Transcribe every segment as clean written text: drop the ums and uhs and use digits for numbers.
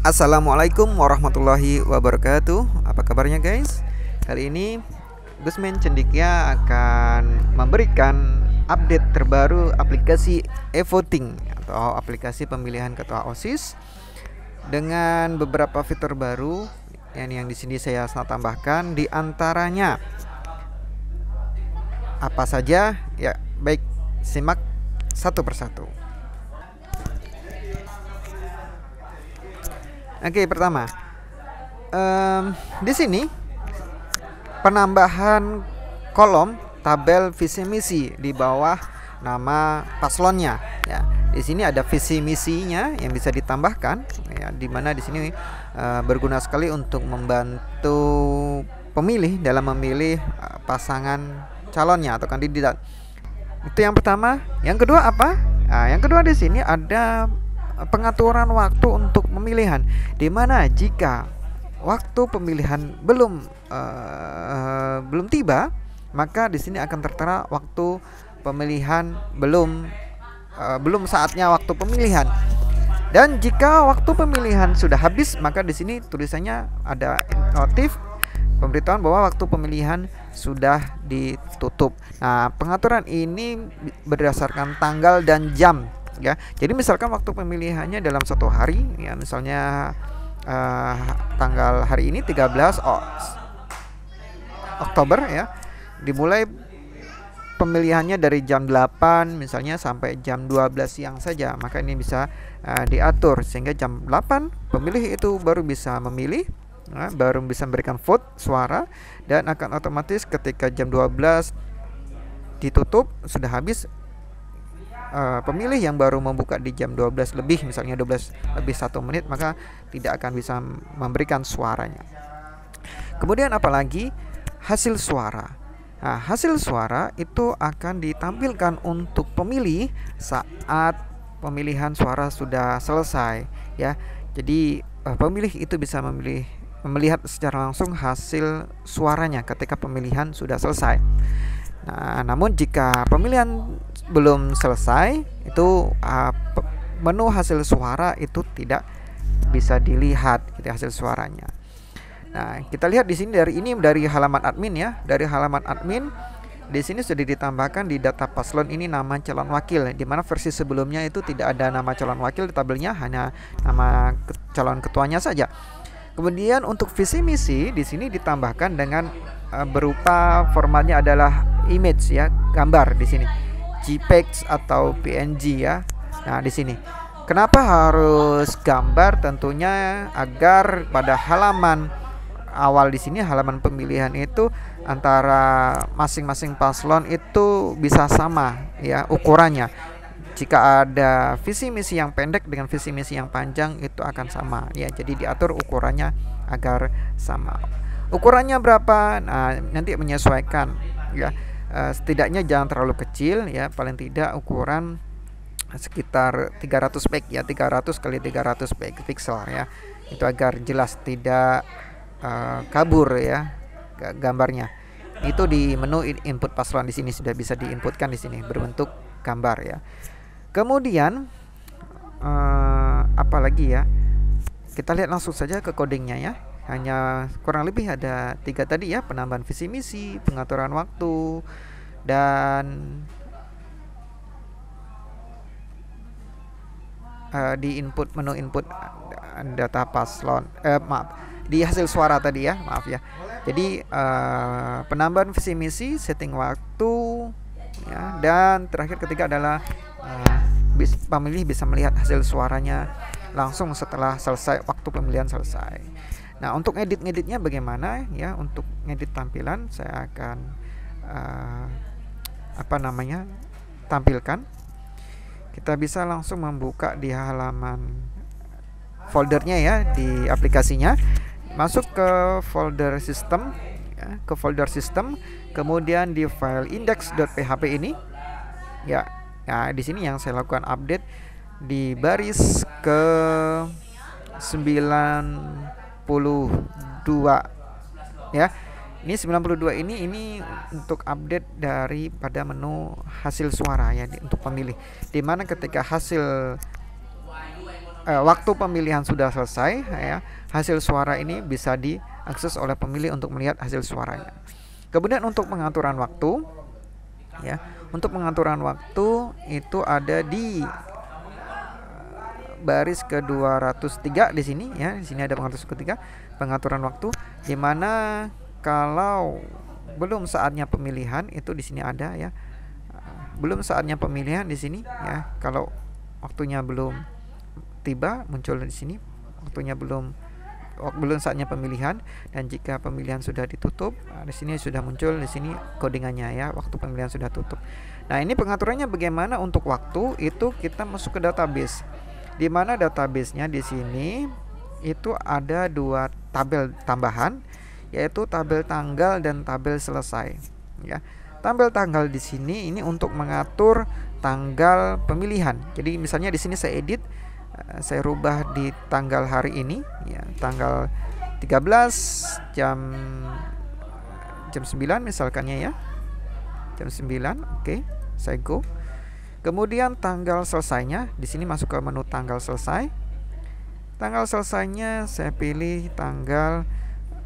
Assalamualaikum warahmatullahi wabarakatuh. Apa kabarnya guys? Kali ini Gusmen Cendikia akan memberikan update terbaru aplikasi e-voting atau aplikasi pemilihan ketua OSIS dengan beberapa fitur baru yang di sini saya tambahkan. Di antaranya apa saja? Ya, baik, simak satu persatu. Oke, pertama, di sini penambahan kolom tabel visi misi di bawah nama paslonnya. Ya, di sini ada visi misinya yang bisa ditambahkan. Ya, di mana di sini berguna sekali untuk membantu pemilih dalam memilih pasangan calonnya atau kandidat. Itu yang pertama. Yang kedua apa? Nah, yang kedua di sini ada pengaturan waktu untuk pemilihan, di mana jika waktu pemilihan belum tiba, maka di sini akan tertera waktu pemilihan belum saatnya waktu pemilihan. Dan jika waktu pemilihan sudah habis, maka di sini tulisannya ada notif pemberitahuan bahwa waktu pemilihan sudah ditutup. Nah, pengaturan ini berdasarkan tanggal dan jam. Ya, jadi misalkan waktu pemilihannya dalam satu hari, ya misalnya tanggal hari ini 13 Oktober ya, dimulai pemilihannya dari jam 8 misalnya sampai jam 12 siang saja, maka ini bisa diatur sehingga jam 8 pemilih itu baru bisa memilih, baru bisa memberikan vote suara, dan akan otomatis ketika jam 12 ditutup sudah habis, pemilih yang baru membuka di jam 12 lebih, misalnya 12 lebih 1 menit, maka tidak akan bisa memberikan suaranya. Kemudian apalagi hasil suara. Nah, hasil suara itu akan ditampilkan untuk pemilih saat pemilihan suara sudah selesai ya. Jadi pemilih itu bisa melihat secara langsung hasil suaranya ketika pemilihan sudah selesai. Nah, namun jika pemilihan belum selesai, itu menu hasil suara itu tidak bisa dilihat gitu, hasil suaranya. Nah, kita lihat di sini dari halaman admin ya. Dari halaman admin di sini sudah ditambahkan di data paslon ini nama calon wakil, di mana versi sebelumnya itu tidak ada nama calon wakil di tabelnya, hanya nama calon ketuanya saja. Kemudian untuk visi misi di sini ditambahkan dengan berupa formatnya adalah image ya, gambar di sini. JPEG atau PNG ya. Nah, di sini. Kenapa harus gambar? Tentunya agar pada halaman awal di sini, halaman pemilihan itu antara masing-masing paslon itu bisa sama ya ukurannya. Jika ada visi misi yang pendek dengan visi misi yang panjang itu akan sama ya. Jadi diatur ukurannya agar sama. Ukurannya berapa? Nah, nanti menyesuaikan ya. Setidaknya jangan terlalu kecil ya, paling tidak ukuran sekitar 300 pixel ya, 300 kali 300 pixel ya. Itu agar jelas, tidak kabur ya gambarnya. Itu di menu input paslon di sini sudah bisa diinputkan di sini berbentuk gambar ya. Kemudian apa lagi ya? Kita lihat langsung saja ke codingnya ya. Hanya kurang lebih ada 3 tadi ya, penambahan visi misi, pengaturan waktu, dan di menu input data paslon, di hasil suara tadi ya, maaf ya. Jadi penambahan visi misi, setting waktu ya, dan terakhir ketiga adalah pemilih bisa melihat hasil suaranya langsung setelah selesai, waktu pemilihan selesai. Nah, untuk ngeditnya bagaimana ya? Untuk ngedit tampilan saya akan tampilkan. Kita bisa langsung membuka di halaman foldernya ya, di aplikasinya. Masuk ke folder sistem ya, ke folder sistem, kemudian di file index.php ini. Ya. Nah, di sini yang saya lakukan update di baris ke 92 ya. Ini 92 ini untuk update daripada menu hasil suara ya, untuk pemilih. Dimana ketika hasil waktu pemilihan sudah selesai ya, hasil suara ini bisa diakses oleh pemilih untuk melihat hasil suaranya. Kemudian untuk pengaturan waktu ya, untuk pengaturan waktu itu ada di baris ke-203 di sini ya. Di sini ada pengaturan waktu, di mana kalau belum saatnya pemilihan itu di sini ada ya. Belum saatnya pemilihan di sini ya. Kalau waktunya belum tiba, muncul di sini waktunya belum saatnya pemilihan. Dan jika pemilihan sudah ditutup, di sini sudah muncul di sini codingannya ya, waktu pemilihan sudah tutup. Nah, ini pengaturannya bagaimana untuk waktu itu kita masuk ke database. Di mana database-nya di sini itu ada 2 tabel tambahan, yaitu tabel tanggal dan tabel selesai ya. Tabel tanggal di sini ini untuk mengatur tanggal pemilihan. Jadi misalnya di sini saya edit, saya rubah di tanggal hari ini ya, tanggal 13 jam 9 misalkannya ya. Jam 9, oke. Saya go. Kemudian tanggal selesainya di sini masuk ke menu tanggal selesai. Tanggal selesainya saya pilih tanggal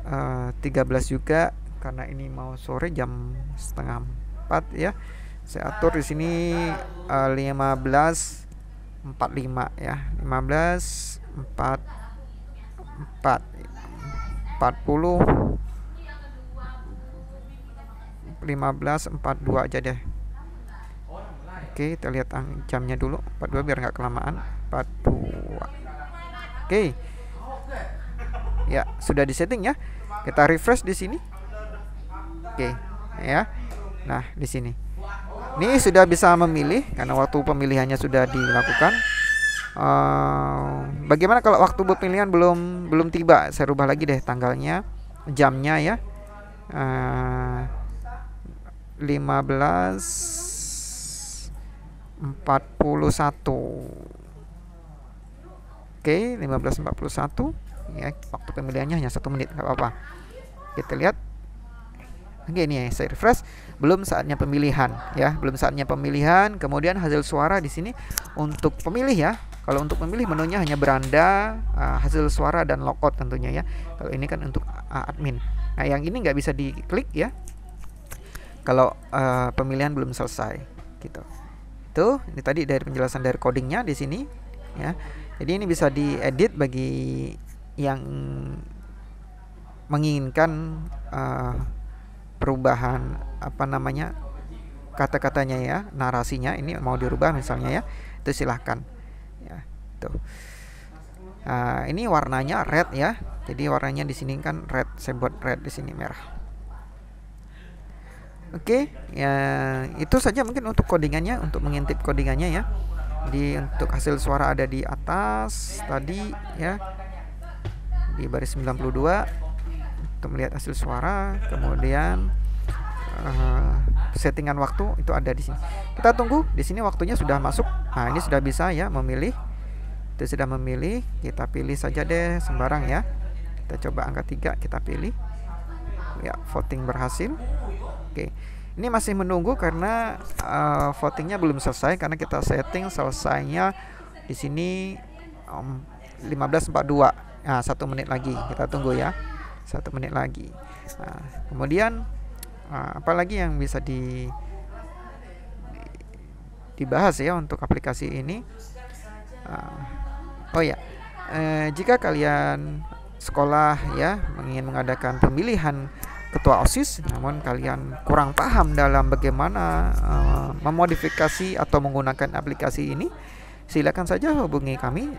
13 juga, karena ini mau sore jam 3:30 ya. Saya atur di sini 15:45 ya. 15:42 aja deh. Oke, kita lihat jamnya dulu, 42 biar nggak kelamaan. 42. Oke. Ya, sudah disetting ya. Kita refresh di sini. Oke, ya. Nah, di sini. Ini sudah bisa memilih karena waktu pemilihannya sudah dilakukan. Bagaimana kalau waktu pemilihan belum tiba? Saya rubah lagi deh tanggalnya, jamnya ya. 15:41. Oke, 15:41 ya, waktu pemilihannya hanya 1 menit, nggak apa-apa. Kita lihat. Oke, ini ya, saya refresh. Belum saatnya pemilihan ya, belum saatnya pemilihan. Kemudian hasil suara di sini untuk pemilih ya. Kalau untuk pemilih menunya hanya beranda, hasil suara dan logout tentunya ya. Kalau ini kan untuk admin. Nah, yang ini nggak bisa diklik ya kalau pemilihan belum selesai gitu. Itu ini tadi dari penjelasan dari codingnya di sini ya. Jadi ini bisa diedit bagi yang menginginkan perubahan kata-katanya ya, narasinya ini mau dirubah misalnya ya, itu silahkan ya. Tuh. Ini warnanya red ya. Jadi warnanya di sini kan red, saya buat red di sini merah. Oke, ya itu saja mungkin untuk codingannya, untuk mengintip codingannya ya. Di untuk hasil suara ada di atas tadi ya, di baris 92 untuk melihat hasil suara. Kemudian settingan waktu itu ada di sini. Kita tunggu di sini waktunya sudah masuk. Nah, ini sudah bisa ya memilih. Itu sudah memilih, kita pilih saja deh sembarang ya. Kita coba angka 3, kita pilih. Ya, voting berhasil. Oke. Ini masih menunggu karena votingnya belum selesai, karena kita setting selesainya di sini 15:42. Nah, 1 menit lagi. Kita tunggu ya. 1 menit lagi. Nah, kemudian apalagi yang bisa dibahas ya untuk aplikasi ini. Oh ya, jika kalian sekolah ya ingin mengadakan pemilihan ketua OSIS, namun kalian kurang paham dalam bagaimana memodifikasi atau menggunakan aplikasi ini, silakan saja hubungi kami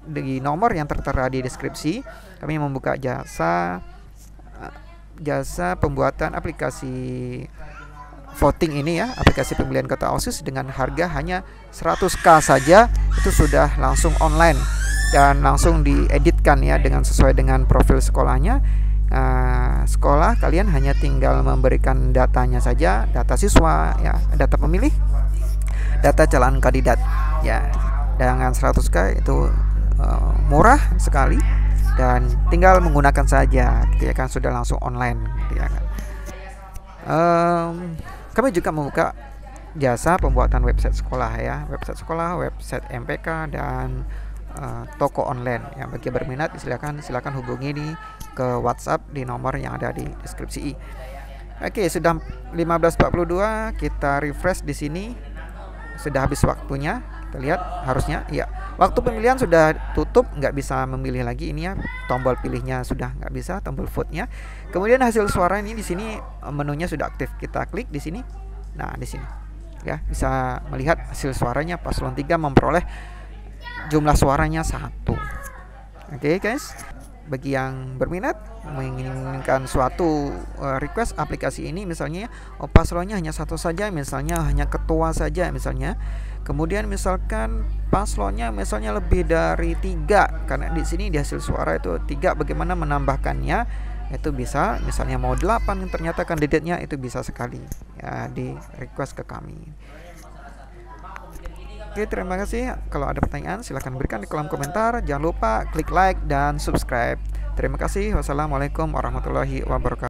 di nomor yang tertera di deskripsi. Kami membuka jasa pembuatan aplikasi voting ini ya, aplikasi pemilihan ketua OSIS dengan harga hanya 100.000 saja. Itu sudah langsung online dan langsung dieditkan ya dengan sesuai dengan profil sekolahnya. Sekolah kalian hanya tinggal memberikan datanya saja, data siswa ya, data pemilih, data calon kandidat ya. Dengan 100.000 itu murah sekali dan tinggal menggunakan saja gitu ya kan, sudah langsung online gitu ya kan. Kami juga membuka jasa pembuatan website sekolah ya, website sekolah, website MPK dan toko online. Yang bagi berminat silakan hubungi di ke WhatsApp di nomor yang ada di deskripsi. Oke, sudah 15.42, kita refresh di sini. Sudah habis waktunya. Kita lihat harusnya ya. Waktu pemilihan sudah tutup, nggak bisa memilih lagi ini ya. Tombol pilihnya sudah nggak bisa, tombol vote-nya. Kemudian hasil suara ini di sini menunya sudah aktif. Kita klik di sini. Nah, di sini ya bisa melihat hasil suaranya. Paslon 3 memperoleh jumlah suaranya 1. Oke, guys. Bagi yang berminat menginginkan suatu request aplikasi ini, misalnya paslonnya hanya satu saja, misalnya hanya ketua saja misalnya. Kemudian misalkan paslonnya misalnya lebih dari 3, karena di sini di hasil suara itu 3, bagaimana menambahkannya itu bisa. Misalnya mau 8 ternyata kandidatnya, itu bisa sekali ya di request ke kami. Oke, terima kasih. Kalau ada pertanyaan silahkan berikan di kolom komentar. Jangan lupa klik like dan subscribe. Terima kasih. Wassalamualaikum warahmatullahi wabarakatuh.